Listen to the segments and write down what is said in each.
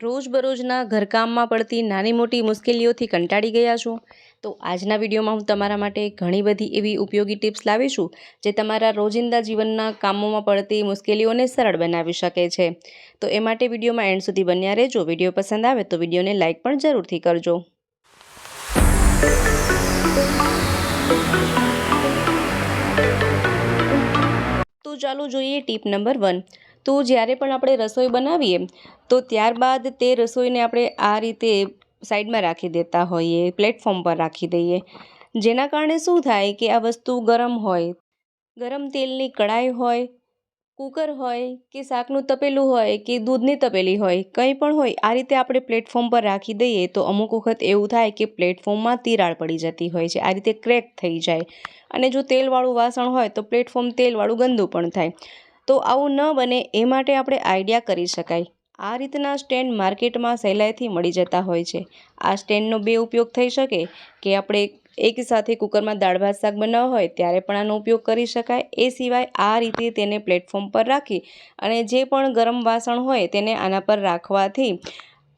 રોજબરોજના ઘરકામમાં પડતી નાની મોટી મુશ્કેલીઓથી કંટાળી ગયા છો? તો આજના વિડીયોમાં હું તમારા માટે ઘણી બધી એવી ઉપયોગી ટિપ્સ લાવી છું જે તમારા રોજિંદા જીવનના કામોમાં પડતી મુશ્કેલીઓને સરળ બનાવી શકે છે. તો એ માટે વિડીયોમાં એન્ડ સુધી બન્યા રહેજો. વિડીયો પસંદ આવે તો વિડીયોને લાઇક પણ જરૂરથી કરજો. તો ચાલો જોઈએ ટીપ નંબર 1. તો જ્યારે પણ આપણે રસોઈ બનાવીએ તો ત્યારબાદ તે રસોઈને આપણે આ રીતે સાઈડમાં રાખી દેતા હોઈએ, પ્લેટફોર્મ પર રાખી દઈએ, જેના કારણે શું થાય કે આ વસ્તુ ગરમ હોય, ગરમ તેલની કડાઈ હોય, કૂકર હોય કે શાકનું તપેલું હોય કે દૂધની તપેલી હોય, કંઈ પણ હોય, આ રીતે આપણે પ્લેટફોર્મ પર રાખી દઈએ તો અમુક વખત એવું થાય કે પ્લેટફોર્મમાં તિરાડ પડી જતી હોય છે, આ રીતે ક્રેક થઈ જાય. અને જો તેલવાળું વાસણ હોય તો પ્લેટફોર્મ તેલવાળું ગંદુ પણ થાય. તો આવું ન બને એ માટે આપણે આઈડિયા કરી શકાય. આ રીતના સ્ટેન્ડ માર્કેટમાં સહેલાઈથી મળી જતા હોય છે. આ સ્ટેન્ડનો બે ઉપયોગ થઈ શકે કે આપણે એક સાથે કુકરમાં દાળ ભાત શાક બનાવવા હોય ત્યારે પણ આનો ઉપયોગ કરી શકાય. એ સિવાય આ રીતે તેને પ્લેટફોર્મ પર રાખી અને જે પણ ગરમ વાસણ હોય તેને આના પર રાખવાથી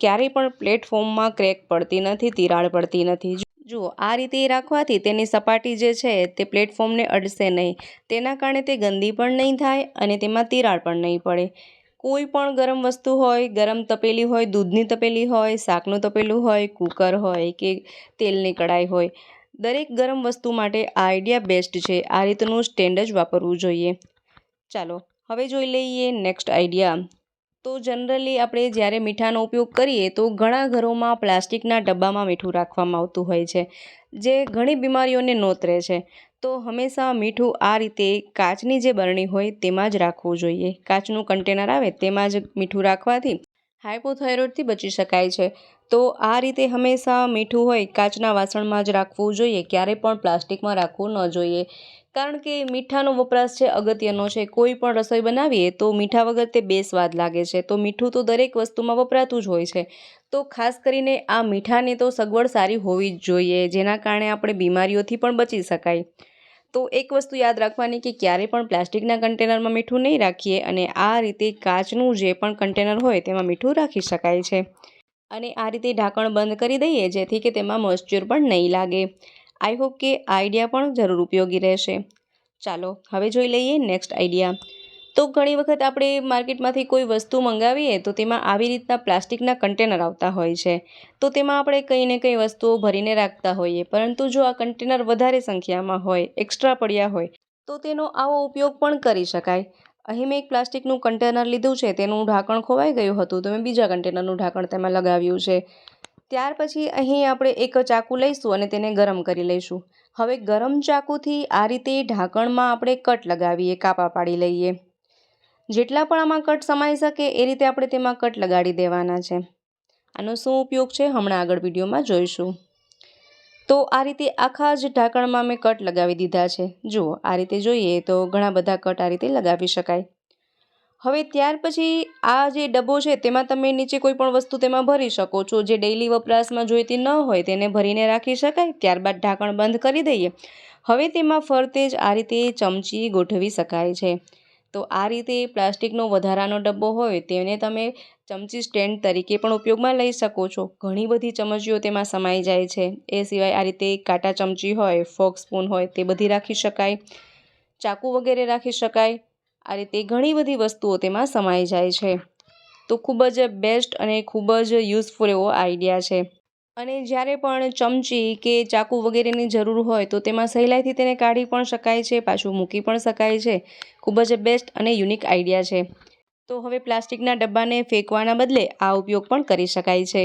ક્યારેય પણ પ્લેટફોર્મમાં ક્રેક પડતી નથી, તિરાડ પડતી નથી. જુઓ, આ રીતે રાખવાથી તેની સપાટી જે છે તે પ્લેટફોર્મને અડશે નહીં, તેના કારણે તે ગંદી પણ નહીં થાય અને તેમાં તિરાડ પણ નહીં પડે. કોઈ પણ ગરમ વસ્તુ હોય, ગરમ તપેલી હોય, દૂધની તપેલી હોય, શાકનું તપેલું હોય, કૂકર હોય કે તેલની કડાઈ હોય, દરેક ગરમ વસ્તુ માટે આ આઈડિયા બેસ્ટ છે. આ રીતનું સ્ટેન્ડ જ વાપરવું જોઈએ. ચાલો હવે જોઈ લઈએ નેક્સ્ટ આઈડિયા. તો જનરલી આપણે જ્યારે મીઠાનો ઉપયોગ કરીએ તો ઘણા ઘરોમાં પ્લાસ્ટિકના ડબ્બામાં મીઠું રાખવામાં આવતું હોય છે, જે ઘણી બીમારીઓને નોતરે છે. તો હંમેશા મીઠું આ રીતે કાચની જે બરણી હોય તેમાં જ રાખવું જોઈએ. કાચનું કન્ટેનર આવે તેમાં જ મીઠું રાખવાથી હાઇપોથાઇરોઇડથી બચી શકાય છે. તો આ રીતે હંમેશા મીઠું હોય કાચના વાસણમાં જ રાખવું જોઈએ, ક્યારેય પણ પ્લાસ્ટિકમાં રાખવું ન જોઈએ. કારણ કે મીઠાનો વપરાશ છે અગત્યનો છે. કોઈ પણ રસોઈ બનાવીએ તો મીઠા વગર તે બેસ્વાદ લાગે છે. તો મીઠું તો દરેક વસ્તુમાં વપરાતું જ હોય છે. તો ખાસ કરીને આ મીઠાની તો સગવડ સારી હોવી જ જોઈએ, જેના કારણે આપણે બીમારીઓથી પણ બચી શકાય. તો એક વસ્તુ યાદ રાખવાની કે ક્યારેય પણ પ્લાસ્ટિકના કન્ટેનરમાં મીઠું નહીં રાખીએ અને આ રીતે કાચનું જે પણ કન્ટેનર હોય તેમાં મીઠું રાખી શકાય છે. અને આ રીતે ઢાંકણ બંધ કરી દઈએ જેથી કે તેમાં મોઇસ્ચર પણ નહીં લાગે. આઈ હોપ કે આ આઈડિયા પણ જરૂર ઉપયોગી રહેશે. ચાલો હવે જોઈ લઈએ નેક્સ્ટ આઈડિયા. તો ઘણી વખત આપણે માર્કેટમાંથી કોઈ વસ્તુ મંગાવીએ તો તેમાં આવી રીતના પ્લાસ્ટિકના કન્ટેનર આવતા હોય છે. તો તેમાં આપણે કંઈ ને કંઈ વસ્તુઓ ભરીને રાખતા હોઈએ, પરંતુ જો આ કન્ટેનર વધારે સંખ્યામાં હોય, એક્સ્ટ્રા પડ્યા હોય, તો તેનો આવો ઉપયોગ પણ કરી શકાય. અહીં મેં એક પ્લાસ્ટિકનું કન્ટેનર લીધું છે, તેનું ઢાંકણ ખોવાઈ ગયું હતું તો મેં બીજા કન્ટેનરનું ઢાંકણ તેમાં લગાવ્યું છે. ત્યાર પછી અહીં આપણે એક ચાકુ લઈશું અને તેને ગરમ કરી લઈશું. હવે ગરમ ચાકુથી આ રીતે ઢાંકણમાં આપણે કટ લગાવીએ, કાપા પાડી લઈએ. જેટલા પણ આમાં કટ સમાઈ શકે એ રીતે આપણે તેમાં કટ લગાડી દેવાના છે. આનો શું ઉપયોગ છે હમણાં આગળ વિડીયોમાં જોઈશું. તો આ રીતે આખા જ ઢાંકણમાં મેં કટ લગાવી દીધા છે. જુઓ, આ રીતે જોઈએ તો ઘણા બધા કટ આ રીતે લગાવી શકાય. હવે ત્યાર પછી આ જે ડબ્બો છે તેમાં તમે નીચે કોઈ પણ વસ્તુ તેમાં ભરી શકો છો. જે ડેઇલી વપરાશમાં જોઈતી ન હોય તેને ભરીને રાખી શકાય. ત્યારબાદ ઢાંકણ બંધ કરી દઈએ. હવે તેમાં ફરતે જ આ રીતે ચમચી ગોઠવી શકાય છે. તો આ રીતે પ્લાસ્ટિકનો વધારાનો ડબ્બો હોય તેને તમે ચમચી સ્ટેન્ડ તરીકે પણ ઉપયોગમાં લઈ શકો છો. ઘણી બધી ચમચીઓ તેમાં સમાઈ જાય છે. એ સિવાય આ રીતે કાંટા ચમચી હોય, ફોક સ્પૂન હોય તે બધી રાખી શકાય, ચાકુ વગેરે રાખી શકાય. આ રીતે ઘણી બધી વસ્તુઓ તેમાં સમાઈ જાય છે. તો ખૂબ જ બેસ્ટ અને ખૂબ જ યુઝફુલ એવો આઈડિયા છે. અને જ્યારે પણ ચમચી કે ચાકુ વગેરેની જરૂર હોય તો તેમાં સહેલાઈથી તેને કાઢી પણ શકાય છે, પાછું મૂકી પણ શકાય છે. ખૂબ જ બેસ્ટ અને યુનિક આઈડિયા છે. તો હવે પ્લાસ્ટિકના ડબ્બાને ફેંકવાના બદલે આ ઉપયોગ પણ કરી શકાય છે.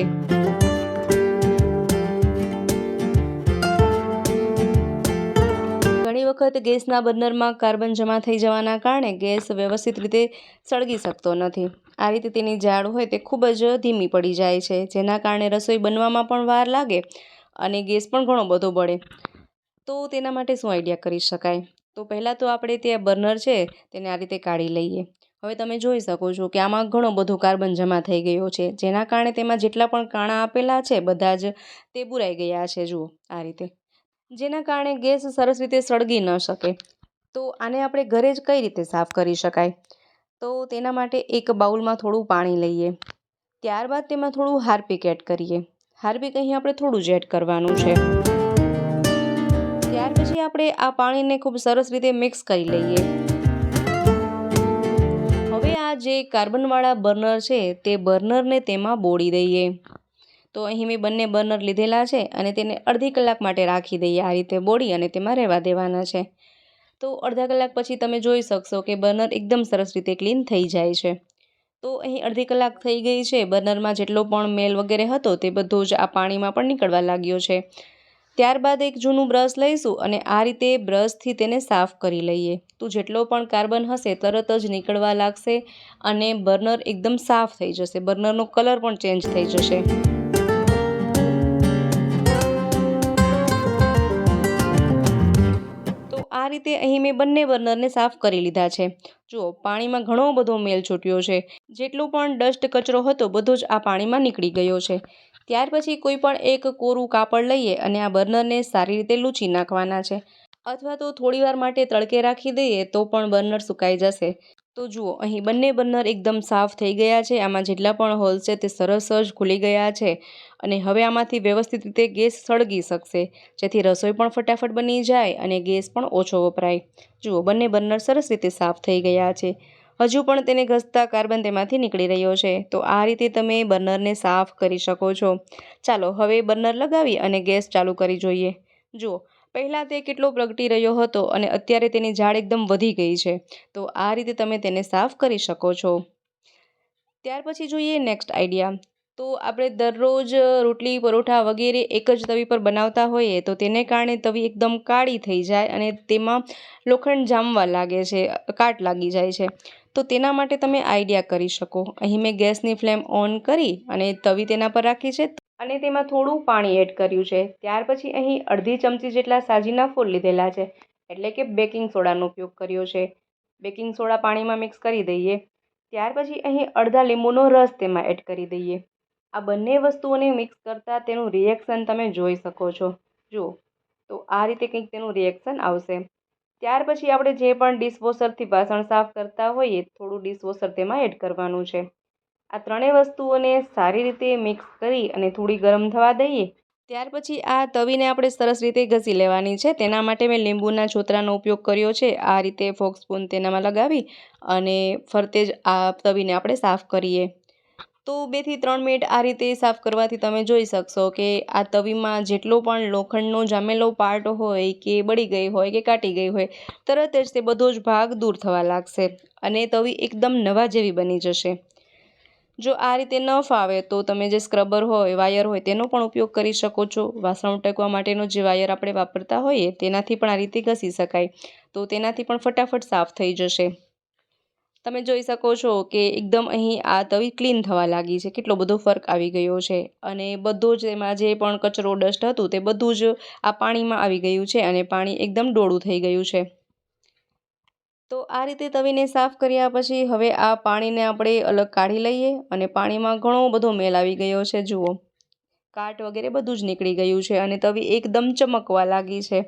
ઘણી વખત ગેસના બર્નરમાં કાર્બન જમા થઈ જવાના કારણે ગેસ વ્યવસ્થિત રીતે સળગી શકતો નથી. આ રીતે તેની જાળ હોય તે ખૂબ જ ધીમી પડી જાય છે, જેના કારણે રસોઈ બનવામાં પણ વાર લાગે અને ગેસ પણ ઘણો બધો બળે. તો તેના માટે શું આઈડિયા કરી શકાય? તો પહેલાં તો આપણે તે બર્નર છે તેને આ રીતે કાઢી લઈએ. હવે તમે જોઈ શકો છો કે આમાં ઘણો બધો કાર્બન જમા થઈ ગયો છે, જેના કારણે તેમાં જેટલા પણ કાણા આપેલા છે બધા જ તે બુરાઈ ગયા છે. જુઓ, આ રીતે, જેના કારણે ગેસ સરસ રીતે સળગી ન શકે. તો આને આપણે ઘરે જ કઈ રીતે સાફ કરી શકાય? તો તેના માટે એક બાઉલમાં થોડું પાણી લઈએ. ત્યારબાદ તેમાં થોડું હાર્પિક એડ કરીએ. હાર્પિક અહીં આપણે થોડું જ એડ કરવાનું છે. ત્યાર પછી આપણે આ પાણીને ખૂબ સરસ રીતે મિક્સ કરી લઈએ. હવે આ જે કાર્બનવાળા બર્નર છે તે બર્નરને તેમાં બોળી દઈએ. તો અહીં મેં બંને બર્નર લીધેલા છે અને તેને અડધી કલાક માટે રાખી દઈએ. આ રીતે બોળી અને તેમાં રહેવા દેવાના છે. તો અડધા કલાક પછી તમે જોઈ શકશો કે બર્નર એકદમ સરસ રીતે ક્લીન થઈ જાય છે. તો અહીં અડધી કલાક થઈ ગઈ છે. બર્નરમાં જેટલો પણ મેલ વગેરે હતો તે બધો જ આ પાણીમાં પણ નીકળવા લાગ્યો છે. ત્યારબાદ એક જૂનું બ્રશ લઈશું અને આ રીતે બ્રશથી તેને સાફ કરી લઈએ. તો જેટલો પણ કાર્બન હશે તરત જ નીકળવા લાગશે અને બર્નર એકદમ સાફ થઈ જશે. બર્નરનો કલર પણ ચેન્જ થઈ જશે. આ રીતે અહીં મેં બંને બર્નરને સાફ કરી લીધા છે. જુઓ, પાણીમાં ઘણો બધો મેલ છૂટ્યો છે. જેટલો પણ ડસ્ટ કચરો હતો બધો જ આ પાણીમાં નીકળી ગયો છે. ત્યાર પછી કોઈ પણ એક કોરું કાપડ લઈએ અને આ બર્નરને સારી રીતે લૂછી નાખવાના છે. અથવા તો થોડીવાર માટે તડકે રાખી દઈએ તો પણ બર્નર સુકાઈ જશે. તો જુઓ, અહીં બંને બર્નર એકદમ સાફ થઈ ગયા છે. આમાં જેટલા પણ હોલ છે તે સરસ જ ખુલી ગયા છે અને હવે આમાંથી વ્યવસ્થિત રીતે ગેસ સળગી શકશે, જેથી રસોઈ પણ ફટાફટ બની જાય અને ગેસ પણ ઓછો વપરાય. જુઓ, બંને બર્નર સરસ રીતે સાફ થઈ ગયા છે. હજુ પણ તેને ઘસતા કાર્બન તેમાંથી નીકળી રહ્યો છે. તો આ રીતે તમે બર્નરને સાફ કરી શકો છો. ચાલો હવે બર્નર લગાવી અને ગેસ ચાલુ કરી જોઈએ. જુઓ, પહેલાં તે કેટલો પ્રગટી રહ્યો હતો અને અત્યારે તેની જાળ એકદમ વધી ગઈ છે. તો આ રીતે તમે તેને સાફ કરી શકો છો. ત્યાર પછી જોઈએ નેક્સ્ટ આઈડિયા. તો આપણે દરરોજ રોટલી પરોઠા વગેરે એક જ તવી પર બનાવતા હોઈએ તો તેને કારણે તવી એકદમ કાળી થઈ જાય અને તેમાં લોખંડ જામવા લાગે છે, કાટ લાગી જાય છે. તો તેના માટે તમે આઈડિયા કરી શકો. અહીં મેં ગેસની ફ્લેમ ઓન કરી અને તવી તેના પર રાખી છે અને તેમાં થોડું પાણી એડ કર્યું છે. ત્યાર પછી અહીં અડધી ચમચી જેટલા સાજીના ફૂલ લીધેલા છે, એટલે કે બેકિંગ સોડાનો ઉપયોગ કર્યો છે. બેકિંગ સોડા પાણીમાં મિક્સ કરી દઈએ. ત્યાર પછી અહીં અડધા લીંબુનો રસ તેમાં એડ કરી દઈએ. આ બંને વસ્તુઓને મિક્સ કરતાં તેનું રિએક્શન તમે જોઈ શકો છો. જુઓ, તો આ રીતે કંઈક તેનું રિએક્શન આવશે. ત્યાર પછી આપણે જે પણ ડિશવોશરથી વાસણ સાફ કરતા હોઈએ થોડું ડિશવોશર તેમાં એડ કરવાનું છે. આ ત્રણેય વસ્તુઓને સારી રીતે મિક્સ કરી અને થોડી ગરમ થવા દઈએ. ત્યાર પછી આ તવીને આપણે સરસ રીતે ઘસી લેવાની છે. તેના માટે મેં લીંબુના છોતરાનો ઉપયોગ કર્યો છે. આ રીતે ફોક સ્પૂન તેનામાં લગાવી અને ફરતે જ આ તવીને આપણે સાફ કરીએ. તો 2 થી 3 મિનિટ આ રીતે સાફ કરવાથી તમે જોઈ શકશો કે આ તવીમાં જેટલો પણ લોખંડનો જામેલો પાર્ટ હોય કે બળી ગઈ હોય કે કાટી ગઈ હોય તરત જ તે બધો જ ભાગ દૂર થવા લાગશે અને તવી એકદમ નવા જેવી બની જશે. જો આ રીતે ન ફાવે તો તમે જે સ્ક્રબર હોય, વાયર હોય તેનો પણ ઉપયોગ કરી શકો છો. વાસણ ઉટકવા માટેનો જે વાયર આપણે વાપરતા હોઈએ તેનાથી પણ આ રીતે ઘસી શકાય. તો તેનાથી પણ ફટાફટ સાફ થઈ જશે. તમે જોઈ શકો છો કે એકદમ અહીં આ તવી ક્લીન થવા લાગી છે. કેટલો બધો ફરક આવી ગયો છે અને બધો જ એમાં જે પણ કચરો ડસ્ટ હતું તે બધું જ આ પાણીમાં આવી ગયું છે અને પાણી એકદમ ડોળું થઈ ગયું છે. તો આ રીતે તવીને સાફ કર્યા પછી હવે આ પાણીને આપણે અલગ કાઢી લઈએ અને પાણીમાં ઘણો બધો મેલ આવી ગયો છે. જુઓ, કાટ વગેરે બધું જ નીકળી ગયું છે અને તવી એકદમ ચમકવા લાગી છે.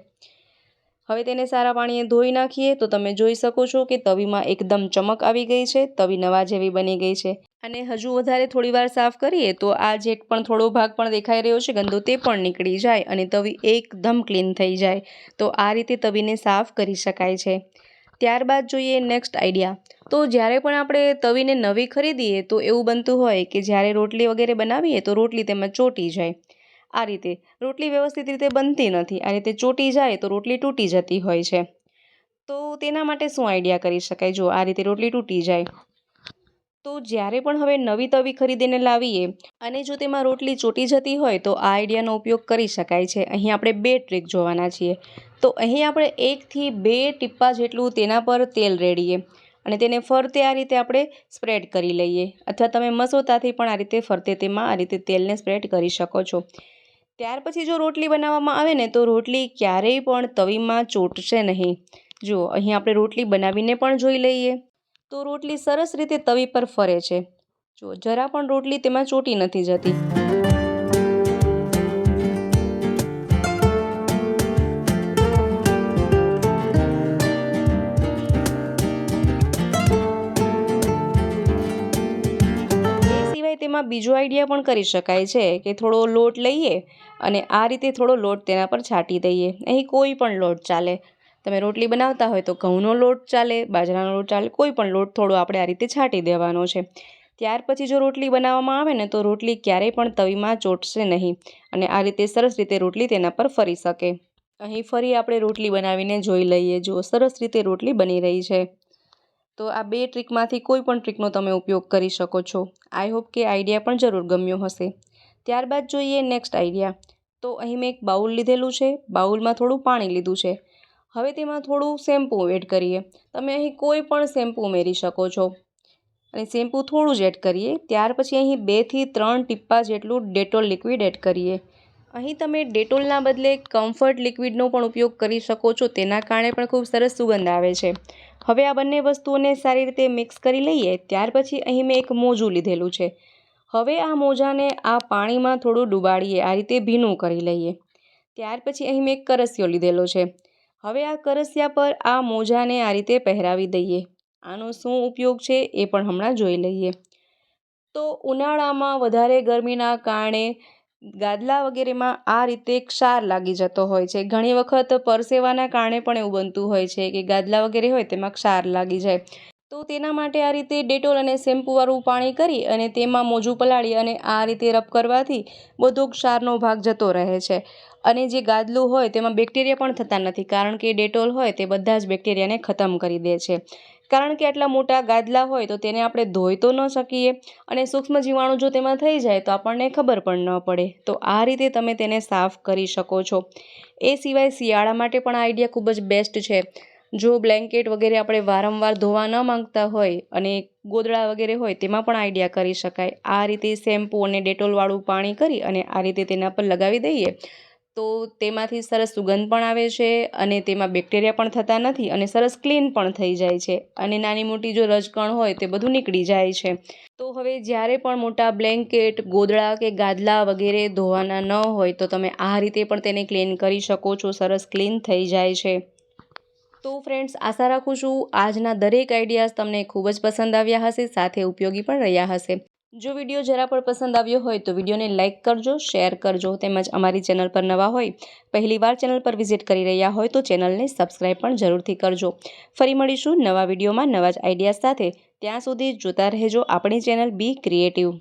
હવે તેને સારા પાણીએ ધોઈ નાખીએ તો તમે જોઈ શકો છો કે તવીમાં એકદમ ચમક આવી ગઈ છે. તવી નવા જેવી બની ગઈ છે અને હજુ વધારે થોડીવાર સાફ કરીએ તો આ જે પણ થોડો ભાગ પણ દેખાઈ રહ્યો છે ગંદો તે પણ નીકળી જાય અને તવી એકદમ ક્લીન થઈ જાય. તો આ રીતે તવીને સાફ કરી શકાય છે. ત્યારબાદ જોઈએ નેક્સ્ટ આઈડિયા. તો જ્યારે પણ આપણે તવીને નવી ખરીદીએ તો એવું બનતું હોય કે જ્યારે રોટલી વગેરે બનાવીએ તો રોટલી તેમાં ચોંટી જાય. આ રીતે રોટલી વ્યવસ્થિત રીતે બનતી નથી. આ રીતે ચોંટી જાય તો રોટલી તૂટી જતી હોય છે. તો તેના માટે શું આઈડિયા કરી શકાય? જો આ રીતે રોટલી તૂટી જાય તો જ્યારે પણ હવે નવી તવી ખરીદીને લાવીએ અને જો તેમાં રોટલી ચોંટી જતી હોય તો આ આઈડિયાનો ઉપયોગ કરી શકાય છે. અહીં આપણે 2 ટ્રીક જોવાના છીએ. તો અહીં આપણે 1 થી 2 ટીપા જેટલું તેના પર તેલ રેડીએ અને તેને ફરતે આ રીતે આપણે સ્પ્રેડ કરી લઈએ અથવા તમે મસોતાથી પણ આ રીતે ફરતે તેમાં આ રીતે તેલને સ્પ્રેડ કરી શકો છો. ત્યાર પછી જો રોટલી બનાવવામાં આવે ને તો રોટલી ક્યારેય પણ તવીમાં ચોંટશે નહીં. જુઓ, અહીં આપણે રોટલી બનાવીને પણ જોઈ લઈએ તો રોટલી સરસ રીતે તવી પર ફરે છે. જુઓ, જરા પણ રોટલી તેમાં ચોંટી નથી જતી. આમાં બીજો આઈડિયા પણ કરી શકાય છે કે થોડો લોટ લઈએ અને આ રીતે થોડો લોટ તેના પર છાંટી દઈએ. અહીં કોઈ પણ લોટ ચાલે. તમે રોટલી બનાવતા હોય તો ઘઉંનો લોટ ચાલે, બાજરાનો લોટ ચાલે, કોઈ પણ લોટ થોડો આપણે આ રીતે છાંટી દેવાનો છે. ત્યાર પછી જો રોટલી બનાવવામાં આવે ને તો રોટલી ક્યારેય પણ તવીમાં ચોંટશે નહીં અને આ રીતે સરસ રીતે રોટલી તેના પર ફરી શકે. અહીં ફરી આપણે રોટલી બનાવીને જોઈ લઈએ. જો સરસ રીતે રોટલી બની રહી છે. તો આ 2 ટ્રીકમાંથી કોઈ પણ ટ્રીકનો તમે ઉપયોગ કરી શકો છો. આઈ હોપ કે આઈડિયા પણ જરૂર ગમ્યો હશે. ત્યારબાદ જોઈએ નેક્સ્ટ આઈડિયા. તો અહીં મેં એક બાઉલ લીધેલું છે. બાઉલમાં થોડું પાણી લીધું છે. હવે તેમાં થોડું શેમ્પૂ એડ કરીએ. તમે અહીં કોઈ પણ શેમ્પૂ ઉમેરી શકો છો અને શેમ્પૂ થોડું જ એડ કરીએ. ત્યાર પછી અહીં 2 થી 3 ટીપા જેટલું ડેટોલ લિક્વિડ એડ કરીએ. અહીં તમે ડેટોલના બદલે કમ્ફર્ટ લિક્વિડનો પણ ઉપયોગ કરી શકો છો. તેના કારણે પણ ખૂબ સરસ સુગંધ આવે છે. હવે આ બંને વસ્તુઓને સારી રીતે મિક્સ કરી લઈએ. ત્યાર પછી અહીં મેં એક મોજું લીધેલું છે. હવે આ મોજાને આ પાણીમાં થોડું ડુબાડીએ, આ રીતે ભીનું કરી લઈએ. ત્યાર પછી અહીં મેં એક કરસિયો લીધેલો છે. હવે આ કરસિયા પર આ મોજાને આ રીતે પહેરાવી દઈએ. આનો શું ઉપયોગ છે એ પણ હમણાં જોઈ લઈએ. તો ઉનાળામાં વધારે ગરમીના કારણે ગાદલા વગેરેમાં આ રીતે ક્ષાર લાગી જતો હોય છે. ઘણી વખત પરસેવાના કારણે પણ એવું બનતું હોય છે કે ગાદલા વગેરે હોય તેમાં ક્ષાર લાગી જાય. તો તેના માટે આ રીતે ડેટોલ અને શેમ્પૂવાળું પાણી કરી અને તેમાં મોજું પલાળી અને આ રીતે રબ કરવાથી બધો ક્ષારનો ભાગ જતો રહે છે. અને જે ગાદલું હોય તેમાં બેક્ટેરિયા પણ થતા નથી, કારણ કે ડેટોલ હોય તે બધા જ બેક્ટેરિયાને ખતમ કરી દે છે. કારણ કે આટલા મોટા ગાદલા હોય તો તેને આપણે ધોઈ તો ન શકીએ અને સૂક્ષ્મ જીવાણુ જો તેમાં થઈ જાય તો આપણને ખબર પણ ન પડે. તો આ રીતે તમે તેને સાફ કરી શકો છો. એ સિવાય શિયાળા માટે પણ આ આઈડિયા ખૂબ જ બેસ્ટ છે. જો બ્લેન્કેટ વગેરે આપણે વારંવાર ધોવા ન માંગતા હોય અને ગોદડા વગેરે હોય તેમાં પણ આઈડિયા કરી શકાય. આ રીતે શેમ્પૂ અને ડેટોલવાળું પાણી કરી અને આ રીતે તેના પર લગાવી દઈએ તો તેમાંથી સરસ સુગંધ પણ આવે છે અને તેમાં બેક્ટેરિયા પણ થતા નથી અને સરસ ક્લીન પણ થઈ જાય છે અને નાની મોટી જો રજકણ હોય તે બધું નીકળી જાય છે. તો હવે જ્યારે પણ મોટા બ્લેન્કેટ, ગોદડા કે ગાદલા વગેરે ધોવાના ન હોય તો તમે આ રીતે પણ તેને ક્લીન કરી શકો છો. સરસ ક્લીન થઈ જાય છે. તો ફ્રેન્ડ્સ, આશા રાખું છું આજના દરેક આઈડિયાઝ તમને ખૂબ જ પસંદ આવ્યા હશે, સાથે ઉપયોગી પણ રહ્યા હશે. જો વિડીયો જરા પણ પસંદ આવ્યો હોય તો વિડીયોને લાઇક કરજો, શેર કરજો, તેમજ અમારી ચેનલ પર નવા હોય, પહેલીવાર ચેનલ પર વિઝિટ કરી રહ્યા હોય તો ચેનલને સબસ્ક્રાઈબ પણ જરૂરથી કરજો. ફરી મળીશું નવા વિડીયોમાં નવા જ આઈડિયાઝ સાથે. ત્યાં સુધી જોતા રહેજો આપણી ચેનલ બી ક્રિએટિવ.